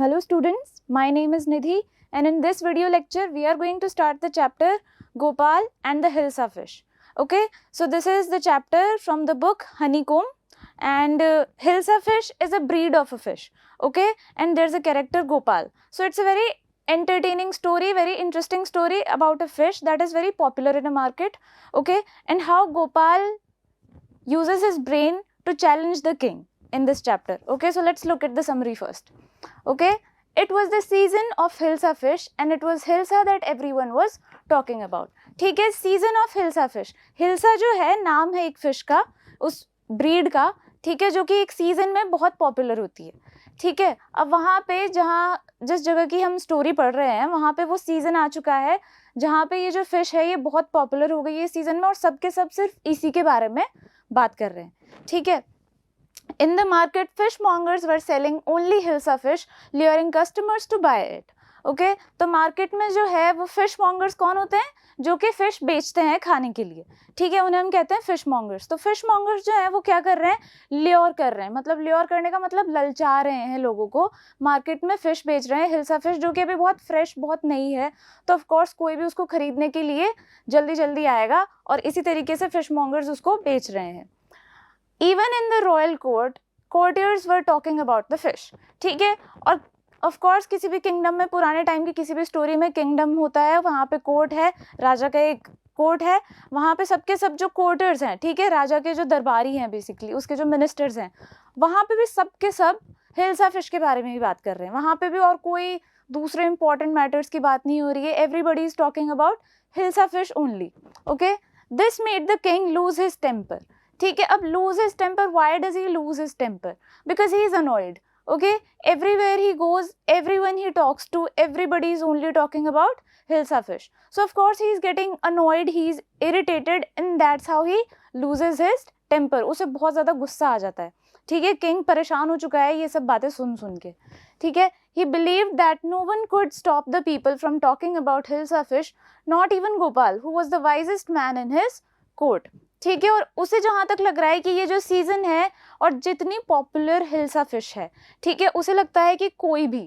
Hello students, my name is Nidhi and in this video lecture we are going to start the chapter Gopal and the Hilsa fish. Okay, so this is the chapter from the book Honeycomb and Hilsa fish is a breed of a fish. Okay, and there's a character Gopal. So it's a very entertaining story, very interesting story about a fish that is very popular in a market. Okay, and how Gopal uses his brain to challenge the king in this chapter. Okay, so let's look at the summary first. Okay, it was the season of Hilsa fish and it was Hilsa that everyone was talking about. ठीक है, season of Hilsa fish. Hilsa जो है नाम है एक fish का, उस breed का, ठीक है, जो कि एक season में बहुत popular होती है. ठीक है, अब वहाँ पे जहाँ जिस जगह की हम स्टोरी पढ़ रहे हैं वहाँ पे वो सीजन आ चुका है जहाँ पे ये जो फिश है ये बहुत पॉपुलर हो गई है सीजन में और सबके सब सिर्फ इसी के बारे में बात कर रहे हैं. ठीक है, in the market fishmongers were selling only Hilsa fish, luring customers to buy it. Okay, तो मार्केट में जो है वो फिश मॉन्गर्स कौन होते हैं? जो कि फिश बेचते हैं खाने के लिए. ठीक है, उन्हें हम कहते हैं फिश मॉन्गर्स. तो फिश मॉन्गर्स जो है वो क्या कर रहे हैं? ल्योर कर रहे हैं. मतलब ल्योर करने का मतलब ललचा रहे हैं लोगों को. मार्केट में फिश बेच रहे हैं, हिल्सा फिश, जो कि अभी बहुत फ्रेश, बहुत नई है, तो ऑफ कोर्स कोई भी उसको खरीदने के लिए जल्दी जल्दी आएगा और इसी तरीके से फिश मॉन्गर्स उसको बेच रहे हैं. Even in the royal court, courtiers were talking about the fish. ठीक है, और ऑफ कोर्स किसी भी किंगडम में, पुराने टाइम की किसी भी स्टोरी में किंगडम होता है, वहाँ पे कोर्ट है, राजा का एक कोर्ट है, वहाँ पे सबके सब जो कोर्टर्स हैं, ठीक है, राजा के जो दरबारी हैं बेसिकली, उसके जो मिनिस्टर्स हैं, वहाँ पे भी सबके सब हिल्सा फिश के बारे में ही बात कर रहे हैं. वहाँ पे भी और कोई दूसरे इंपॉर्टेंट मैटर्स की बात नहीं हो रही है. Everybody is talking about hilsa fish only. Okay, this made the king lose his temper. ठीक है, अब lose his temper, why does he lose his temper? Because he is annoyed. Okay, everywhere he goes, everyone he talks to, everybody is only talking about Hilsa fish. So of course he is getting annoyed, he is irritated and that's how he loses his temper. उसे बहुत ज़्यादा गुस्सा आ जाता है. ठीक है, king परेशान हो चुका है ये सब बातें सुन सुन के. ठीक है, he believed that no one could stop the people from talking about Hilsa fish, not even Gopal, who was the wisest man in his court. ठीक है, और उसे जहाँ तक लग रहा है कि ये जो सीजन है और जितनी पॉपुलर हिल्सा फिश है, ठीक है, उसे लगता है कि कोई भी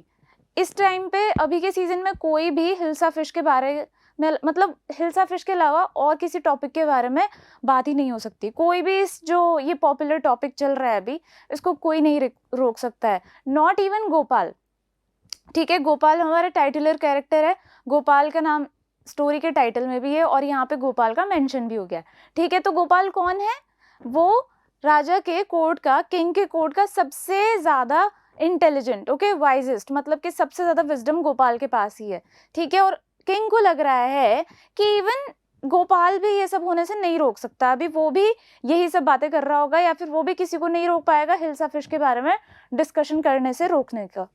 इस टाइम पे, अभी के सीजन में कोई भी हिल्सा फिश के बारे में, मतलब हिल्सा फिश के अलावा और किसी टॉपिक के बारे में बात ही नहीं हो सकती. कोई भी इस जो ये पॉपुलर टॉपिक चल रहा है अभी, इसको कोई नहीं रोक सकता है. Not even Gopal. ठीक है, गोपाल हमारा टाइटलर कैरेक्टर है, गोपाल का नाम स्टोरी के टाइटल में भी है और यहाँ पे गोपाल का मेंशन भी हो गया. ठीक है, तो गोपाल कौन है? वो राजा के कोर्ट का, किंग के कोर्ट का सबसे ज़्यादा इंटेलिजेंट, ओके, वाइजेस्ट, मतलब कि सबसे ज़्यादा विजडम गोपाल के पास ही है. ठीक है, और किंग को लग रहा है कि इवन गोपाल भी ये सब होने से नहीं रोक सकता. अभी वो भी यही सब बातें कर रहा होगा या फिर वो भी किसी को नहीं रोक पाएगा हिल्सा फिश के बारे में डिस्कशन करने से रोकने का.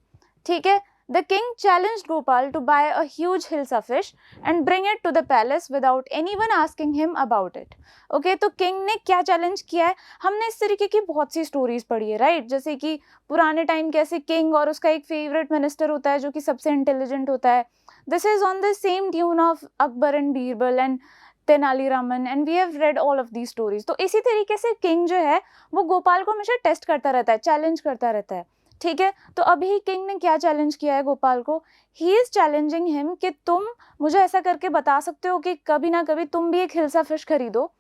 ठीक है, The king challenged Gopal to buy a huge Hilsa fish and bring it to the palace without anyone asking him about it. Okay, तो king ने क्या चैलेंज किया है? हमने इस तरीके की बहुत सी स्टोरीज पढ़ी है, राइट? जैसे कि पुराने टाइम कैसे किंग और उसका एक फेवरेट मिनिस्टर होता है जो कि सबसे इंटेलिजेंट होता है. This is on the same tune of Akbar and Birbal and Tenaliraman and we have read all of the stories. तो इसी तरीके से किंग जो है वो गोपाल को हमेशा टेस्ट करता रहता है, चैलेंज करता रहता है. ठीक है, तो अभी किंग ने क्या चैलेंज किया है गोपाल को? ही इज चैलेंजिंग हिम कि तुम मुझे ऐसा करके बता सकते हो कि कभी ना कभी तुम भी एक हिल्सा फिश खरीदो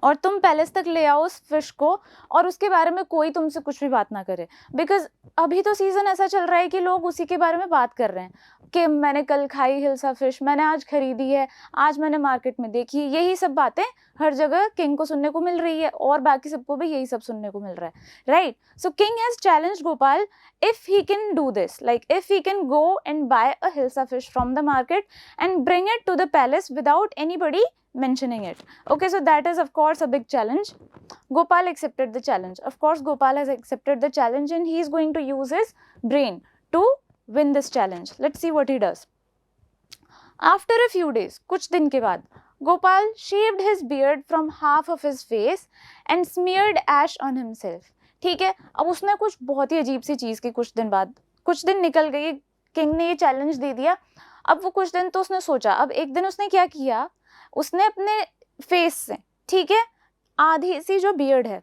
और तुम पैलेस तक ले आओ उस फिश को और उसके बारे में कोई तुमसे कुछ भी बात ना करे. बिकॉज अभी तो सीजन ऐसा चल रहा है कि लोग उसी के बारे में बात कर रहे हैं कि मैंने कल खाई हिल्सा फिश, मैंने आज खरीदी है, आज मैंने मार्केट में देखी. यही सब बातें हर जगह किंग को सुनने को मिल रही है और बाकी सबको भी यही सब सुनने को मिल रहा है, right? So king has challenged Gopal if he can do this, like if he can go and buy a hilsa fish from the market and bring it to the palace without anybody mentioning it. Okay, so that is of course a big challenge. Gopal accepted the challenge. Of course Gopal has accepted the challenge and he is going to use his brain to win this challenge. Let's see what he does. After a few days, कुछ दिन के बाद, Gopal shaved his beard from half of his face and smeared ash on himself. ठीक है, अब उसने कुछ बहुत ही अजीब सी चीज़ की. कुछ दिन बाद, कुछ दिन निकल गई, किंग ने ये चैलेंज दे दिया. अब वो कुछ दिन तो उसने सोचा. अब एक दिन उसने क्या किया, उसने अपने फेस से, ठीक है, आधी सी जो बियर्ड है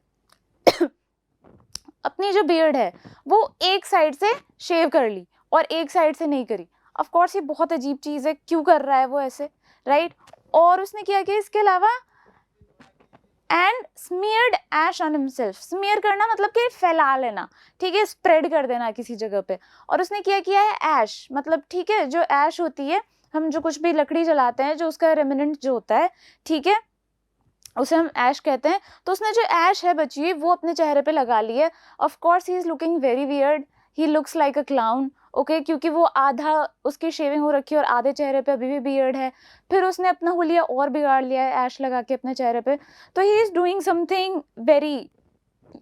अपनी जो बियर्ड है वो एक साइड से शेव कर ली और एक साइड से नहीं करी। ऑफ कोर्स ये बहुत अजीब चीज़ है, क्यों कर रहा है वो ऐसे, राइट। और उसने क्या किया इसके अलावा, and smeared ash on himself. Smear करना मतलब कि फैला लेना, ठीक है, स्प्रेड कर देना किसी जगह पे। और उसने क्या किया है, ऐश मतलब, ठीक है, जो ऐश होती है, हम जो कुछ भी लकड़ी जलाते हैं, जो उसका रेमिनेंट जो होता है, ठीक है, उसे हम ऐश कहते हैं। तो उसने जो ऐश है बची हुई वो अपने चेहरे पे लगा ली है। Of course he is looking very weird, he looks like a clown, okay, क्योंकि वो आधा उसकी शेविंग हो रखी है और आधे चेहरे पे अभी भी बियर्ड है। फिर उसने अपना हुलिया और बिगाड़ लिया है ऐश लगा के अपने चेहरे पे। तो he is doing something very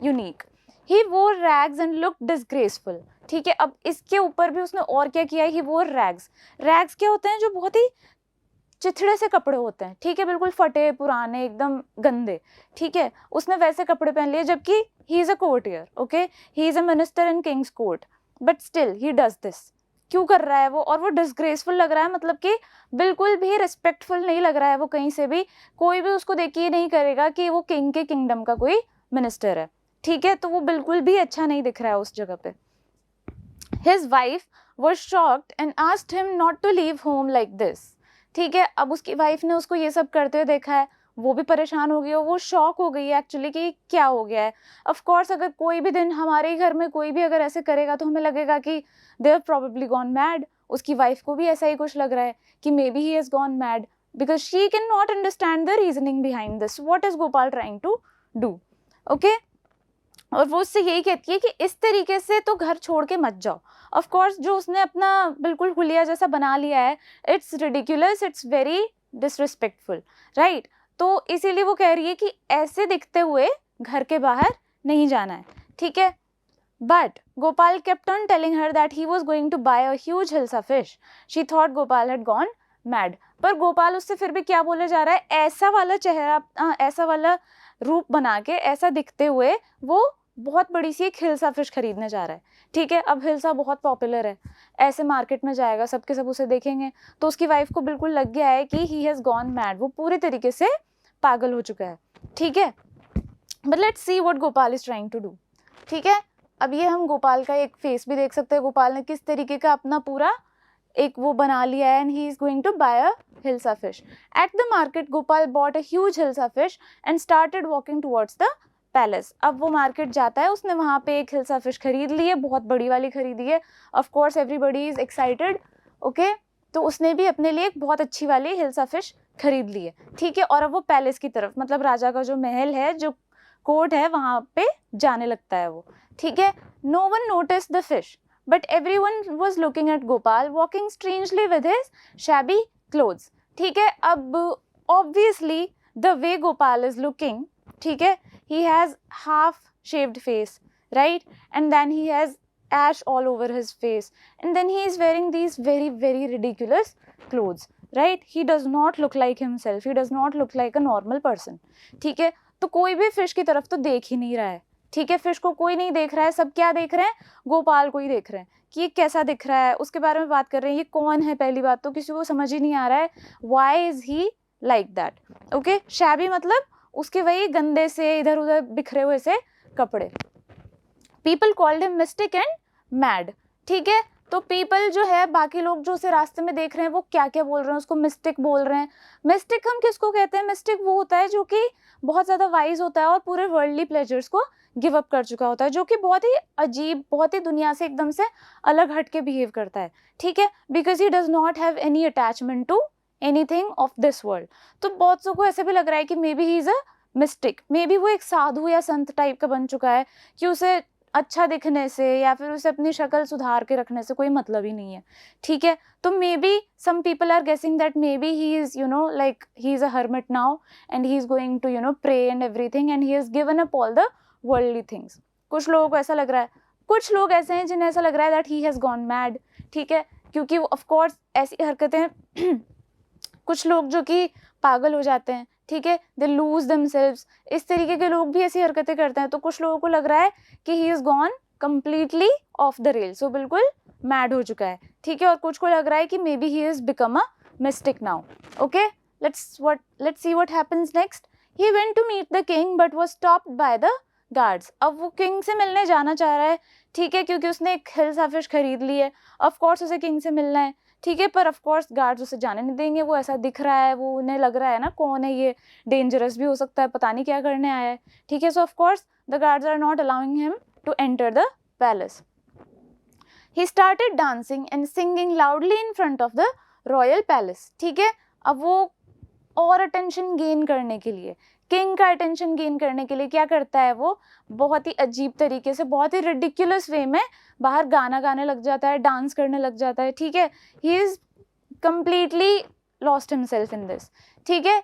unique. He wore rags and look disgraceful, ठीक है। अब इसके ऊपर भी उसने और क्या किया है, ही वोर रैग्स। रैग्स क्या होते हैं, जो बहुत ही चिथड़े से कपड़े होते हैं, ठीक है, बिल्कुल फटे पुराने एकदम गंदे, ठीक है, उसने वैसे कपड़े पहन लिए, जबकि ही is a courtier, okay, he is a minister in Kings court, but still he does this. क्यों कर रहा है वो, और वो डिसग्रेसफुल लग रहा है, मतलब कि बिल्कुल भी रिस्पेक्टफुल नहीं लग रहा है वो कहीं से भी। कोई भी उसको देख के ये नहीं करेगा कि वो किंग के किंगडम का कोई मिनिस्टर है, ठीक है, तो वो बिल्कुल भी अच्छा नहीं दिख रहा है उस जगह पे। His wife was shocked and asked him not to leave home like this, ठीक है। अब उसकी वाइफ ने उसको ये सब करते हुए देखा है, वो भी परेशान हो गई और वो शॉक हो गई है एक्चुअली कि क्या हो गया है। ऑफ कोर्स अगर कोई भी दिन हमारे घर में कोई भी अगर ऐसे करेगा तो हमें लगेगा कि they have probably gone mad. उसकी वाइफ को भी ऐसा ही कुछ लग रहा है कि maybe he has gone mad, because she can not understand the reasoning behind this, what is Gopal trying to do, okay. और वो उससे यही कहती है कि इस तरीके से तो घर छोड़ के मत जाओ। ऑफ कोर्स जो उसने अपना बिल्कुल हुलिया जैसा बना लिया है, it's ridiculous, it's very disrespectful, right. तो इसीलिए वो कह रही है कि ऐसे दिखते हुए घर के बाहर नहीं जाना है, ठीक है। But Gopal kept on telling her that he was going to buy a huge hilsa fish. She thought Gopal had gone mad. पर गोपाल उससे फिर भी क्या बोले जा रहा है, ऐसा वाला चेहरा, ऐसा वाला रूप बना के, ऐसा दिखते हुए वो बहुत बड़ी सी एक हिल्सा फिश खरीदने जा रहा है, ठीक है। अब हिल्सा बहुत पॉपुलर है, ऐसे मार्केट में जाएगा, सबके सब उसे देखेंगे। तो उसकी वाइफ को बिल्कुल लग गया है कि ही हैज गॉन मैड, वो पूरे तरीके से पागल हो चुका है, ठीक है। But let's see what Gopal is trying to do, ठीक है। अब ये हम गोपाल का एक फेस भी देख सकते हैं, गोपाल ने किस तरीके का अपना पूरा एक वो बना लिया है, and he is going to buy a hilsa fish. At the market Gopal bought a huge hilsa fish and started walking towards the palace. अब वो मार्केट जाता है, उसने वहाँ पे एक हिल्सा फिश खरीद ली है, बहुत बड़ी वाली खरीदी है। Of course everybody is excited, okay. तो उसने भी अपने लिए एक बहुत अच्छी वाली हिल्सा फिश खरीद ली है, ठीक है। और अब वो पैलेस की तरफ, मतलब राजा का जो महल है, जो कोर्ट है, वहाँ पे जाने लगता है वो, ठीक है। No one notice the fish but everyone was looking at Gopal walking strangely with his shabby clothes, ठीक है। अब obviously the way Gopal is looking, ठीक है, he has half shaved face, right, and then he has ash all over his face, and then he is wearing these very very ridiculous clothes, right, he does not look like himself, he does not look like a normal person, ठीक है। तो कोई भी fish की तरफ तो देख ही नहीं रहा है, ठीक है, फिश को कोई नहीं देख रहा है, सब क्या देख रहे हैं, गोपाल को ही देख रहे हैं कि ये कैसा दिख रहा है, उसके बारे में बात कर रहे हैं, ये कौन है। पहली बात तो किसी को समझ ही नहीं आ रहा है why is he like that, okay. Shabby मतलब उसके वही गंदे से इधर उधर बिखरे हुए से कपड़े। People called him mystic and mad, ठीक है। तो पीपल जो है, बाकी लोग जो उसे रास्ते में देख रहे हैं, वो क्या क्या बोल रहे हैं, उसको मिस्टिक बोल रहे हैं। मिस्टिक हम किसको कहते हैं, मिस्टिक वो होता है जो कि बहुत ज़्यादा वाइज होता है और पूरे वर्ल्डली प्लेजर्स को गिव अप कर चुका होता है, जो कि बहुत ही अजीब, बहुत ही दुनिया से एकदम से अलग हट के बिहेव करता है, ठीक है, because he does not have any attachment to anything of this world. तो बहुत सौ को ऐसे भी लग रहा है कि maybe he is a mistake, may be वो एक साधु या संत टाइप का बन चुका है कि उसे अच्छा दिखने से या फिर उसे अपनी शक्ल सुधार के रखने से कोई मतलब ही नहीं है, ठीक है। तो maybe some people are guessing that maybe he is like he is a hermit now and he is going to pray and everything and he has given up all the worldly things. कुछ लोगों को ऐसा लग रहा है, कुछ लोग ऐसे हैं जिन्हें ऐसा लग रहा है that he has gone mad, ठीक है, क्योंकि ऑफ कोर्स ऐसी हरकतें कुछ लोग जो कि पागल हो जाते हैं, ठीक है, दे लूज देमसेल्व्स, इस तरीके के लोग भी ऐसी हरकतें करते हैं। तो कुछ लोगों को लग रहा है कि he is gone completely off the rail, so बिल्कुल मैड हो चुका है, ठीक है। और कुछ को लग रहा है कि maybe he is become a mistake now, okay. Let's see what happens next. He went to meet the king but was stopped by the guards. अब वो किंग से मिलने जाना चाह रहा है, ठीक है, क्योंकि उसने एक हिल सफिश खरीद ली है, ऑफ कोर्स उसे किंग से मिलना है, ठीक है, पर ऑफ कोर्स गार्ड्स उसे जाने नहीं देंगे, वो ऐसा दिख रहा है, वो उन्हें लग रहा है ना कौन है ये, डेंजरस भी हो सकता है, पता नहीं क्या करने आया है, ठीक है। So of course the guards are not allowing him to enter the palace. He started dancing and singing loudly in front of the royal palace, ठीक है। अब वो और अटेंशन गेन करने के लिए, किंग का अटेंशन गेन करने के लिए क्या करता है, वो बहुत ही अजीब तरीके से, बहुत ही रिडिकुलस वे में बाहर गाना गाने लग जाता है, डांस करने लग जाता है, ठीक है। He is completely lost himself in this, ठीक है।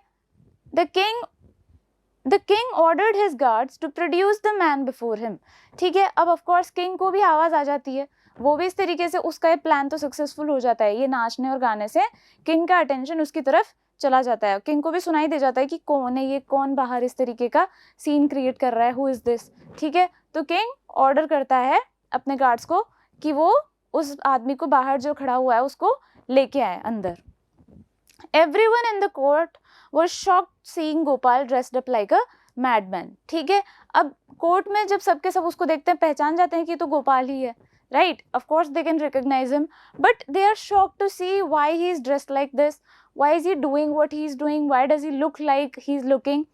The king ordered his guards to produce the man before him, ठीक है। अब ऑफ कोर्स किंग को भी आवाज आ जाती है, वो भी इस तरीके से, उसका ये प्लान तो सक्सेसफुल हो जाता है, ये नाचने और गाने से किंग का अटेंशन उसकी तरफ चला जाता है, किंग को भी सुनाई दे जाता है कि कौन है ये, कौन बाहर इस तरीके का सीन क्रिएट कर रहा है, हु इज दिस, ठीक है। तो किंग ऑर्डर करता है अपने गार्ड्स को कि वो उस आदमी को बाहर जो खड़ा हुआ है उसको लेके आए अंदर। Everyone in the court was shocked seeing Gopal dressed up like a madman, ठीक है। अब कोर्ट में जब सबके सब उसको देखते हैं, पहचान जाते हैं कि तो गोपाल ही है, right? Of course they can recognize him, but they are shocked to see why he is dressed like this, why is he doing what he is doing, why does he look like he is looking,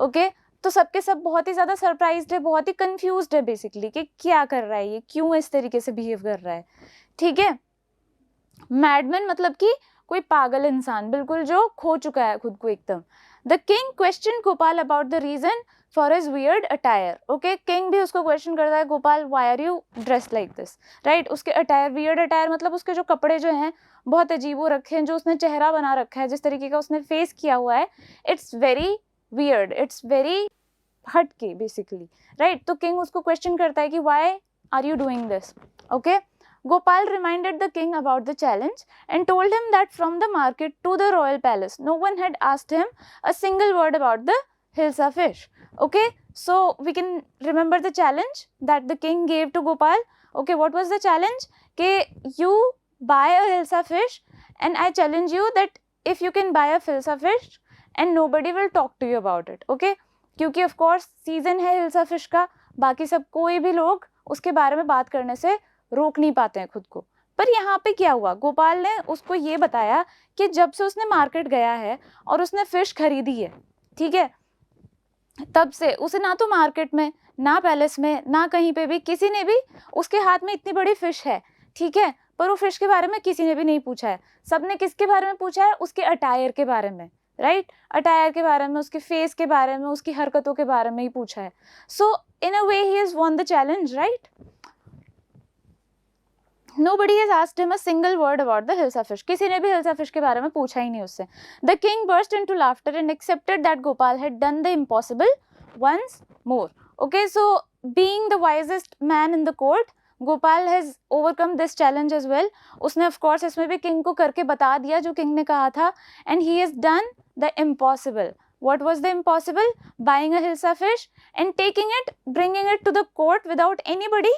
okay? तो सबके सब बहुत ही ज़्यादा surprised है, बहुत ही confused है basically कि क्या कर रहा है ये, क्यों इस तरीके से बिहेव कर रहा है, ठीक है। मैडमैन मतलब कि कोई पागल इंसान, बिल्कुल जो खो चुका है खुद को एकदम। The king question Gopal about the reason for his weird attire, okay. King भी उसको क्वेश्चन करता है, Gopal why are you dressed like this, right. उसके अटायर, वियर्ड अटायर मतलब उसके जो कपड़े जो हैं बहुत अजीब हो रखे हैं, जो उसने चेहरा बना रखा है, जिस तरीके का उसने फेस किया हुआ है, it's very weird, it's very हटके बेसिकली, राइट। तो किंग उसको क्वेश्चन करता है कि why are you doing this, okay. Gopal reminded the king about the challenge and told him that from the market to the royal palace, no one had asked him a single word about the Hilsa fish. Okay, so we can remember the challenge that the king gave to Gopal. Okay, what was the challenge? Ke you buy a Hilsa fish and I challenge you that if you can buy a Hilsa fish and nobody will talk to you about it. Okay, क्योंकि of course season है Hilsa fish का, बाकी सब कोई भी लोग उसके बारे में बात करने से रोक नहीं पाते हैं खुद को। पर यहाँ पे क्या हुआ, गोपाल ने उसको ये बताया कि जब से उसने मार्केट गया है और उसने फिश खरीदी है, ठीक है, तब से उसे ना तो मार्केट में, ना पैलेस में, ना कहीं पे भी किसी ने भी, उसके हाथ में इतनी बड़ी फिश है, ठीक है, पर वो फिश के बारे में किसी ने भी नहीं पूछा है। सबने किसके बारे में पूछा है, उसके अटायर के बारे में, राइट। अटायर के बारे में, उसके फेस के बारे में, उसकी हरकतों के बारे में ही पूछा है। So in a way he has won the challenge, right. Nobody has asked him a single word about the Hilsa fish. किसी ने भी Hilsa fish के बारे में पूछा ही नहीं उससे। The king burst into laughter and accepted that Gopal had done the impossible once more. Okay, so being the wisest man in the court, Gopal has overcome this challenge as well. उसने of course इसमें भी king को करके बता दिया जो king ने कहा था, and he has done the impossible. What was the impossible? Buying a Hilsa fish and taking it, bringing it to the court without anybody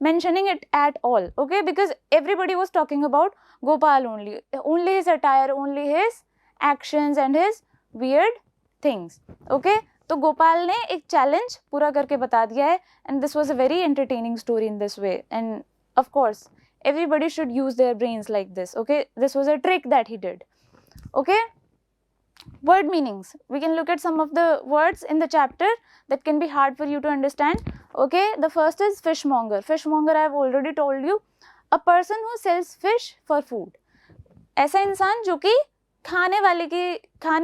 mentioning it at all, okay, because everybody was talking about Gopal only his attire, only his actions and his weird things, okay। तो गोपाल ने एक challenge पूरा करके बता दिया है, and this was a very entertaining story in this way, and of course everybody should use their brains like this, okay। This was a trick that he did, okay। Word meanings, we can look at some of the words in the chapter that can be hard for you to understand, okay। The first is fishmonger. Fishmonger I have already told you, a person who sells fish for food. ऐसा इंसान जो कि खाने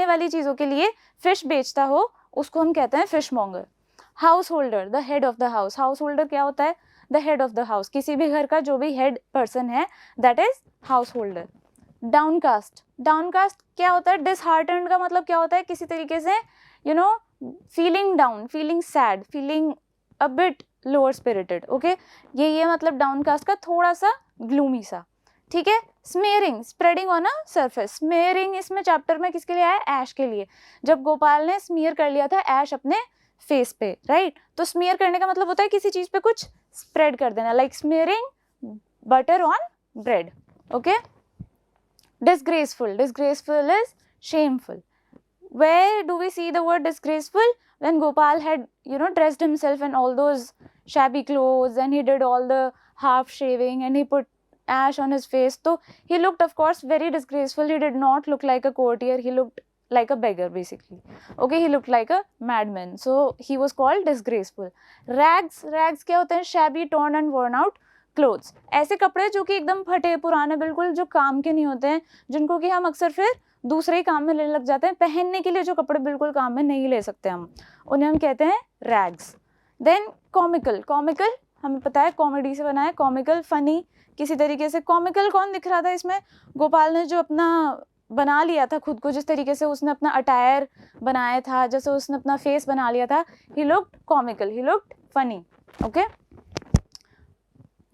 वाली चीज़ों के लिए fish बेचता हो, उसको हम कहते हैं fishmonger. Householder, the head of the house. Householder क्या होता है? The head of the house. किसी भी घर का जो भी head person है, that is householder. Downcast. Downcast क्या होता है? Disheartened का मतलब क्या होता है? किसी तरीके से you know feeling down, feeling sad, feeling a bit lower spirited, okay। ये मतलब downcast का थोड़ा सा gloomy सा, ठीक है। Smearing, spreading on a surface. Smearing इसमें चैप्टर में किसके लिए आया? ऐश के लिए। जब गोपाल ने स्मीयर कर लिया था ऐश अपने फेस पे, राइट। तो स्मीयर करने का मतलब होता है किसी चीज पे कुछ स्प्रेड कर देना, like smearing butter on bread, okay. Disgraceful. Disgraceful is shameful. Where do we see the word disgraceful? When Gopal had, dressed himself in all those shabby clothes and he did all the half shaving and he put ash on his face. So he looked, of course, very disgraceful. He did not look like a courtier. He looked like a beggar, basically. Okay, he looked like a madman. So he was called disgraceful. Rags क्या होते हैं? Shabby, torn and worn out clothes. ऐसे कपड़े जो कि एकदम फटे पुराने बिल्कुल, जो काम के नहीं होते हैं, जिनको कि हम अक्सर फिर दूसरे ही काम में लेने लग जाते हैं. पहनने के लिए जो कपड़े बिल्कुल काम में नहीं ले सकते हम, उन्हें हम कहते हैं rags. Then comical हमें पता है कॉमेडी से बना है. कॉमिकल फनी किसी तरीके से. कॉमिकल कौन दिख रहा था इसमें? गोपाल ने जो अपना बना लिया था खुद को, जिस तरीके से उसने अपना अटायर बनाया था, जैसे उसने अपना फेस बना लिया था, he looked comical, he looked funny. Okay.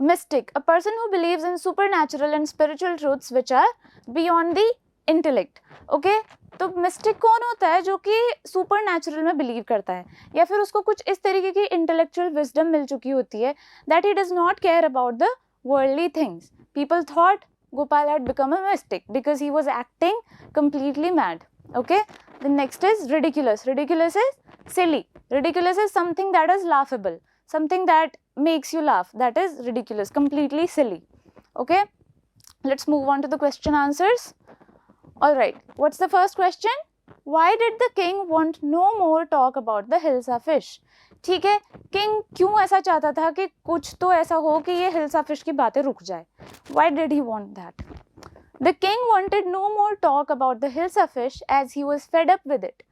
Mystic, a person who believes in supernatural and spiritual truths which are beyond the intellect. Okay. तो मिस्टिक कौन होता है? जो कि सुपर नेचुरल में बिलीव करता है या फिर उसको कुछ इस तरीके की इंटेलेक्चुअल विजडम मिल चुकी होती है that he does not care about the worldly things. People thought Gopal had become a mystic because he was acting completely mad. Okay. The next is ridiculous. Ridiculous is silly. Ridiculous is something that is laughable, something that makes you laugh. That is ridiculous, completely silly. Okay. Let's move on to the question answers. All right. What's the first question? Why did the king want no more talk about the Hilsa fish? ठीक है, king क्यों ऐसा चाहता था कि कुछ तो ऐसा हो कि ये हिल्सा फिश की बातें रुक जाए? Why did he want that? The king wanted no more talk about the Hilsa fish as he was fed up with it.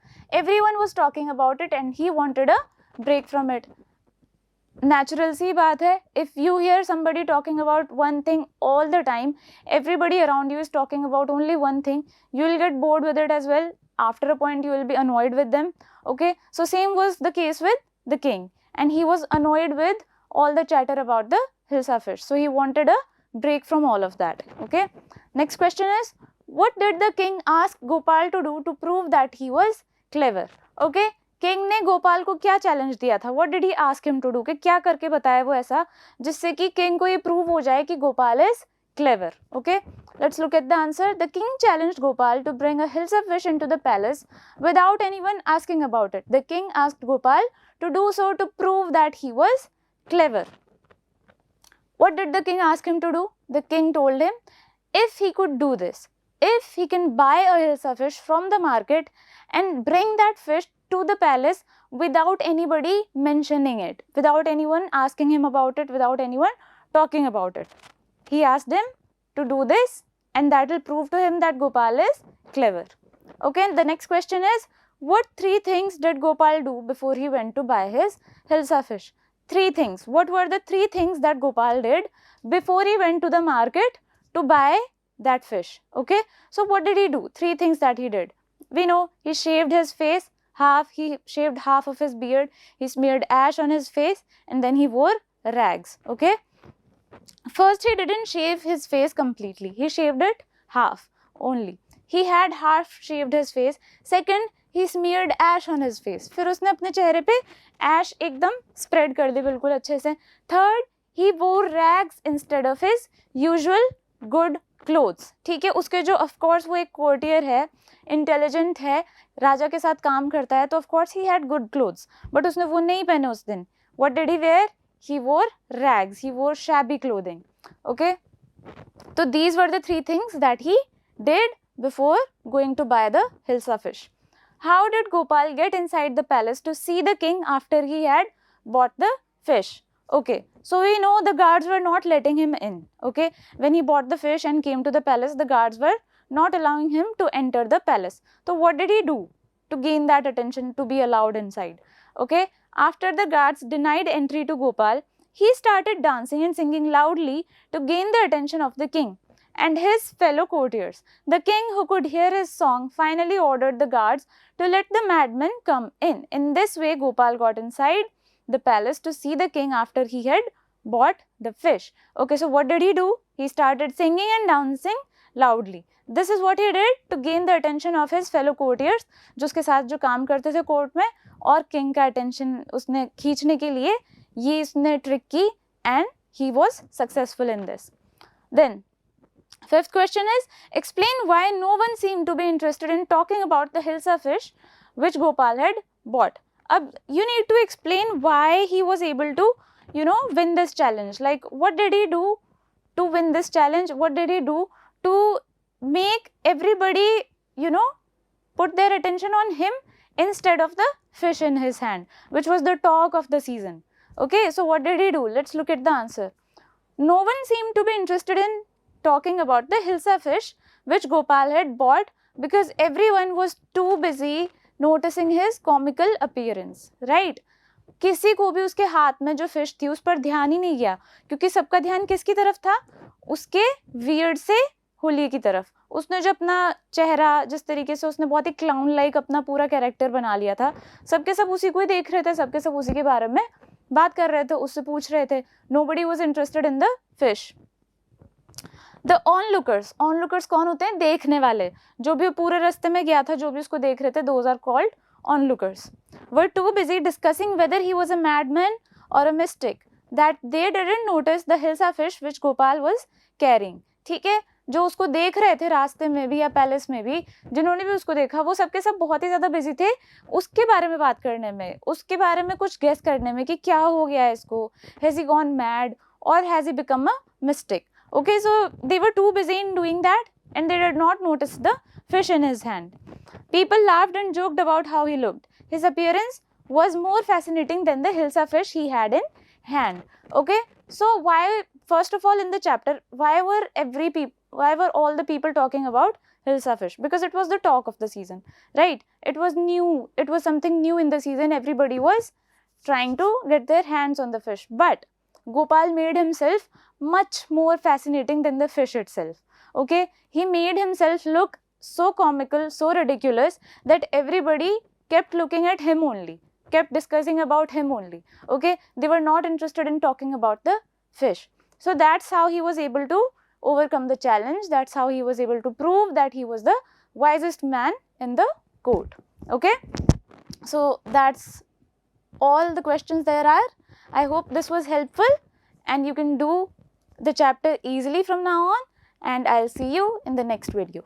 Everyone was talking about it and he wanted a break from it. Natural सी बात है. If you hear somebody talking about one thing all the time, everybody around you is talking about only one thing, you will get bored with it as well. After a point you will be annoyed with them. Okay, so same was the case with the king, and he was annoyed with all the chatter about the Hilsa fish. So he wanted a break from all of that. Okay. Next question is, what did the king ask Gopal to do to prove that he was clever? Okay. King ने गोपाल को क्या challenge दिया था? What did he ask him to do? कि क्या करके बताया वो ऐसा जिससे कि king को ये प्रूव हो जाए कि Gopal is clever. Okay. Let's look at the answer. The king challenged Gopal to bring a Hilsa fish into the palace without anyone asking about it. The king asked Gopal to do so to prove that he was clever. What did the king ask him to do? The king told him if he could do this, if he can buy a Hilsa fish from the market and bring that fish to the palace without anybody mentioning it, without anyone asking him about it, without anyone talking about it. He asked him to do this and that will prove to him that Gopal is clever. Okay, and the next question is, what 3 things did Gopal do before he went to buy his Hilsa fish? 3 things. What were the 3 things that Gopal did before he went to the market to buy that fish? Okay, so what did he do? 3 things that he did. We know he shaved his face half, he shaved half of his beard, he smeared ash on his face, and then he wore rags. Okay. First, he didn't shave his face completely. He shaved it half only. He had half shaved his face. Second, he smeared ash on his face. फिर उसने अपने चेहरे पे ash एकदम spread कर दी बिल्कुल अच्छे से. Third, he wore rags instead of his usual good clothes. ठीक है, उसके जो of course वो एक courtier है, intelligent है, राजा के साथ काम करता है, तो of course he had good clothes. But उसने वो नहीं पहने उस दिन. What did he wear? He wore rags. He wore shabby clothing. Okay. So these were the 3 things that he did before going to buy the Hilsa fish. How did Gopal get inside the palace to see the king after he had bought the fish? Okay, so we know the guards were not letting him in. Okay, when he bought the fish and came to the palace, the guards were not allowing him to enter the palace. So what did he do to gain that attention, to be allowed inside? Okay, after the guards denied entry to Gopal, he started dancing and singing loudly to gain the attention of the king and his fellow courtiers. The king, who could hear his song, finally ordered the guards to let the madman come in. In this way, Gopal got inside the palace to see the king after he had bought the fish. Okay, so what did he do? He started singing and dancing loudly. This is what he did to gain the attention of his fellow courtiers, जो उसके साथ जो काम करते थे court में, और king का attention उसने खींचने के लिए ये इसने trick की, and he was successful in this. Then Fifth question is, explain why no one seemed to be interested in talking about the Hilsa fish which Gopal had bought. You need to explain why he was able to, win this challenge. Like, what did he do to win this challenge? What did he do to make everybody, put their attention on him instead of the fish in his hand, which was the talk of the season. Okay, so what did he do? Let's look at the answer. No one seemed to be interested in talking about the Hilsa fish which Gopal had bought because everyone was too busy noticing his comical appearance, right? किसी को भी उसके हाथ में जो fish थी उस पर ध्यान ही नहीं गया, क्योंकि सबका ध्यान किसकी तरफ था? उसके वियर्ड से होली की तरफ. उसने जो अपना चेहरा, जिस तरीके से उसने बहुत ही क्लाउन लाइक अपना पूरा कैरेक्टर बना लिया था, सबके सब उसी को ही देख रहे थे, सबके सब उसी के बारे में बात कर रहे थे, उससे पूछ रहे थे. Nobody was interested in the fish. The onlookers, onlookers कौन होते हैं? देखने वाले. जो भी पूरे रास्ते में गया था, जो भी उसको देख रहे थे, those are called onlookers. Were too busy discussing whether he was a madman or a mystic that they didn't notice the Hilsa fish which Gopal was carrying. ठीक है, जो उसको देख रहे थे रास्ते में भी या पैलेस में भी, जिन्होंने भी उसको देखा, वो सबके सब बहुत ही ज़्यादा बिजी थे उसके बारे में बात करने में, उसके बारे में कुछ गेस करने में कि क्या हो गया है इसको, हैज़ ही गॉन मैड और has he become a mistake. Okay, so they were too busy in doing that and they did not notice the fish in his hand. People laughed and joked about how he looked. His appearance was more fascinating than the Hilsa fish he had in hand. Okay, so why, first of all in the chapter, why were all the people talking about Hilsa fish? Because it was the talk of the season, right? It was new, it was something new in the season, everybody was trying to get their hands on the fish. But Gopal made himself much more fascinating than the fish itself. Okay, he made himself look so comical, so ridiculous that everybody kept looking at him only, kept discussing about him only. Okay, they were not interested in talking about the fish. So that's how he was able to overcome the challenge. That's how he was able to prove that he was the wisest man in the court. Okay, so that's all the questions there are. I hope this was helpful and you can do the chapter easily from now on, and I'll see you in the next video.